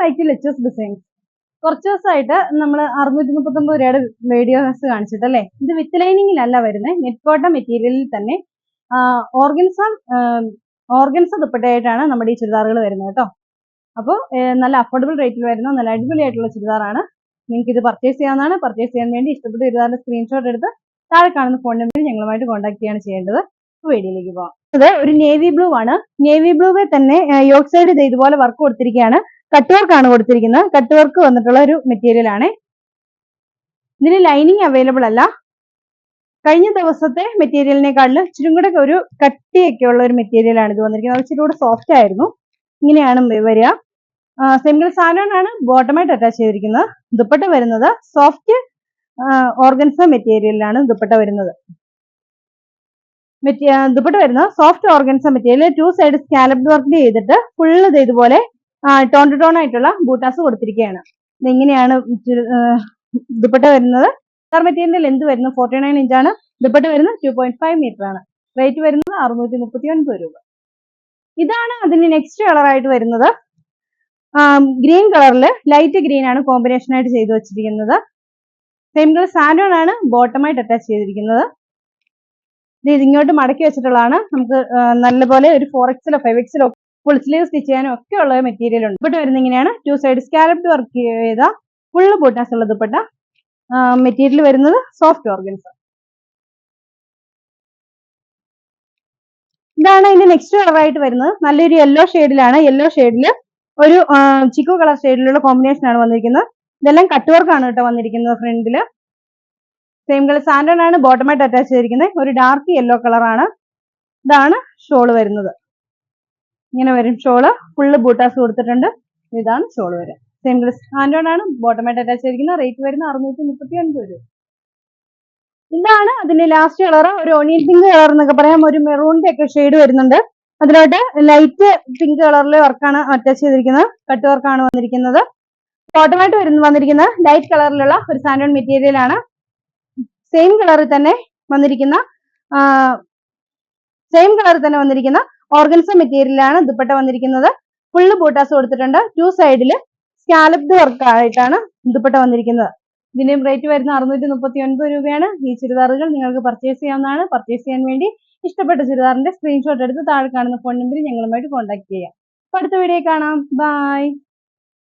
Like leches designs. കുറച്ച് ദിവസമായിട്ട് നമ്മൾ 639 രൂപയുടെ വീഡിയോസ് കാണിച്ചിട്ടല്ലേ. ഇത് വിത്ത് ലൈനിങ്ങിലല്ല വരുന്നത്, നെറ്റ് കോട്ടൺ മെറ്റീരിയലിൽ തന്നെ ഓർഗൻസ ദുപ്പട്ടയായിട്ടാണ് നമ്മുടെ ഈ ചുരിദാറുകൾ വരുന്നത് കേട്ടോ. അപ്പോൾ നല്ല അഫോർഡബിൾ റേറ്റിൽ വരുന്ന നല്ല അടിപൊളിയായിട്ടുള്ള ചുരിദാറാണ്. നിങ്ങൾക്ക് ഇത് പർച്ചേസ് ചെയ്യാവുന്നതാണ്. പർച്ചേസ് ചെയ്യാൻ വേണ്ടി ഇഷ്ടപ്പെട്ട ചുരിദാറിന്റെ സ്ക്രീൻഷോട്ട് എടുത്ത് താഴെ കാണുന്ന ഫോൺ നമ്പറിൽ ഞങ്ങളുമായിട്ട് കോൺടാക്ട് ചെയ്യാണ് ചെയ്യേണ്ടത്. വീഡിയോയിലേക്ക് പോകാം. ഇത് ഒരു നേവി ബ്ലൂ ആണ്. നേവി ബ്ലൂവിൽ തന്നെ യോക്ക് സൈഡ് ഇത് ഇതുപോലെ വർക്ക് കൊടുത്തിരിക്കുകയാണ്. കട്ട് വർക്ക് ആണ് കൊടുത്തിരിക്കുന്നത്. കട്ട് വർക്ക് വന്നിട്ടുള്ള ഒരു മെറ്റീരിയൽ ആണ്. ഇതിന് ലൈനിങ് അവൈലബിൾ അല്ല. കഴിഞ്ഞ ദിവസത്തെ മെറ്റീരിയലിനെക്കാളിലും ഇച്ചിരി കൂടെ ഒരു കട്ടിയൊക്കെ ഉള്ള ഒരു മെറ്റീരിയൽ ആണ് ഇത് വന്നിരിക്കുന്നത്. ഇച്ചിരി കൂടെ സോഫ്റ്റ് ആയിരുന്നു. ഇങ്ങനെയാണ് വരിക. സിംഗിൾ സാലോൺ ആണ് ബോട്ടമായിട്ട് അറ്റാച്ച് ചെയ്തിരിക്കുന്നത്. ദുപ്പട്ട വരുന്നത് സോഫ്റ്റ് ഓർഗൻസ മെറ്റീരിയലിലാണ് ദുപ്പട്ട വരുന്നത്. ദുപ്പട്ട വരുന്നത് soft organza material 2 side scalloped work ചെയ്തിട്ട് ഫുള്ള് ഇതുപോലെ ടോൺ ടു ടോൺ ആയിട്ടുള്ള ബൂട്ടാസ് കൊടുത്തിരിക്കുകയാണ്. ഇങ്ങനെയാണ് ദുപ്പട്ട വരുന്നത്. മെറ്റീരിയലിന്റെ ലെന്ത് വരുന്നത് 49 ഇഞ്ചാണ്. ദുപ്പട്ട വരുന്നത് 2.5 മീറ്റർ ആണ്. റേറ്റ് വരുന്നത് 639 രൂപ. ഇതാണ് അതിന് നെക്സ്റ്റ് കളർ ആയിട്ട് വരുന്നത്. ഗ്രീൻ കളറിൽ ലൈറ്റ് ഗ്രീൻ ആണ് കോമ്പിനേഷൻ ആയിട്ട് ചെയ്തു വെച്ചിരിക്കുന്നത്. സെയിം കളർ സാൻഡോൺ ആണ് ബോട്ടമായിട്ട് അറ്റാച്ച് ചെയ്തിരിക്കുന്നത്. ഇത് ഇങ്ങോട്ട് മടക്കി വെച്ചിട്ടുള്ളതാണ്. നമുക്ക് നല്ലപോലെ ഒരു 4XL 5XL full sleeve stitch ചെയ്യാനും ഒക്കെ ഉള്ള മെറ്റീരിയൽ ഉണ്ട്. ദുപ്പട്ട വരുന്നത് ഇങ്ങനെയാണ്. 2 സൈഡ് സ്കാലപ്ഡ് വർക്ക് ചെയ്ത ഫുള്ള് ബൂട്ടാസ് ഉള്ള ദുപ്പട്ട. മെറ്റീരിയൽ വരുന്നത് സോഫ്റ്റ് ഓർഗൻസ. ഇതാണ് ഇതിന്റെ നെക്സ്റ്റ് കളർ ആയിട്ട് വരുന്നത്. നല്ലൊരു യെല്ലോ ഷെയ്ഡിലാണ്. യെല്ലോ ഷെയ്ഡിൽ ഒരു ചിക്കു കളർ ഷെയ്ഡിലുള്ള കോമ്പിനേഷൻ ആണ് വന്നിരിക്കുന്നത്. ഇതെല്ലാം കട്ട് വർക്ക് ആണ് കേട്ടോ വന്നിരിക്കുന്നത്. ഫ്രണ്ടില് സെയിം കളർ സാൻഡൺ ആണ് ബോട്ടമായിട്ട് അറ്റാച്ച് ചെയ്തിരിക്കുന്നത്. ഒരു ഡാർക്ക് യെല്ലോ കളറാണ്. ഇതാണ് ഷോള് വരുന്നത്. ഇങ്ങനെ വരും ഷോള്. ഫുള്ള് ബൂട്ടാസ് കൊടുത്തിട്ടുണ്ട്. ഇതാണ് ഷോള് വരിക. സെയിം കളർ സാൻഡൺ ആണ് ബോട്ടമായിട്ട് അറ്റാച്ച് ചെയ്തിരിക്കുന്നത്. റേറ്റ് വരുന്നത് 639 രൂപ. ഇതാണ് അതിന്റെ ലാസ്റ്റ് കളർ. ഒരു ഓണിയൻ പിങ്ക് കളർ എന്നൊക്കെ പറയാം. ഒരു മെറൂണിന്റെ ഒക്കെ ഷെയ്ഡ് വരുന്നുണ്ട്. അതിലോട്ട് ലൈറ്റ് പിങ്ക് കളറിലെ വർക്കാണ് അറ്റാച്ച് ചെയ്തിരിക്കുന്നത്. കട്ട് വർക്കാണ് വന്നിരിക്കുന്നത്. ബോട്ടമായിട്ട് വന്നിരിക്കുന്നത് ലൈറ്റ് കളറിലുള്ള ഒരു സാൻഡൺ മെറ്റീരിയൽ ആണ്. സെയിം കളറിൽ തന്നെ വന്നിരിക്കുന്ന ഓർഗൻസ മെറ്റീരിയലാണ് ദുപ്പട്ട വന്നിരിക്കുന്നത്. ഫുള്ള് ബൂട്ടാസ് കൊടുത്തിട്ടുണ്ട്. 2 സൈഡിൽ സ്കാലപ്ഡ് വർക്ക് ആയിട്ടാണ് ദുപ്പട്ട വന്നിരിക്കുന്നത്. ഇതിന്റെയും റേറ്റ് വരുന്ന 639 രൂപയാണ്. ഈ ചുരിദാറുകൾ നിങ്ങൾക്ക് പർച്ചേസ് ചെയ്യാവുന്നതാണ്. പർച്ചേസ് ചെയ്യാൻ വേണ്ടി ഇഷ്ടപ്പെട്ട ചുരിദാറിന്റെ സ്ക്രീൻഷോട്ട് എടുത്ത് താഴെ കാണുന്ന ഫോൺ നമ്പറിൽ ഞങ്ങളുമായിട്ട് കോൺടാക്ട് ചെയ്യാം. അടുത്ത വീഡിയോ കാണാം. ബൈ.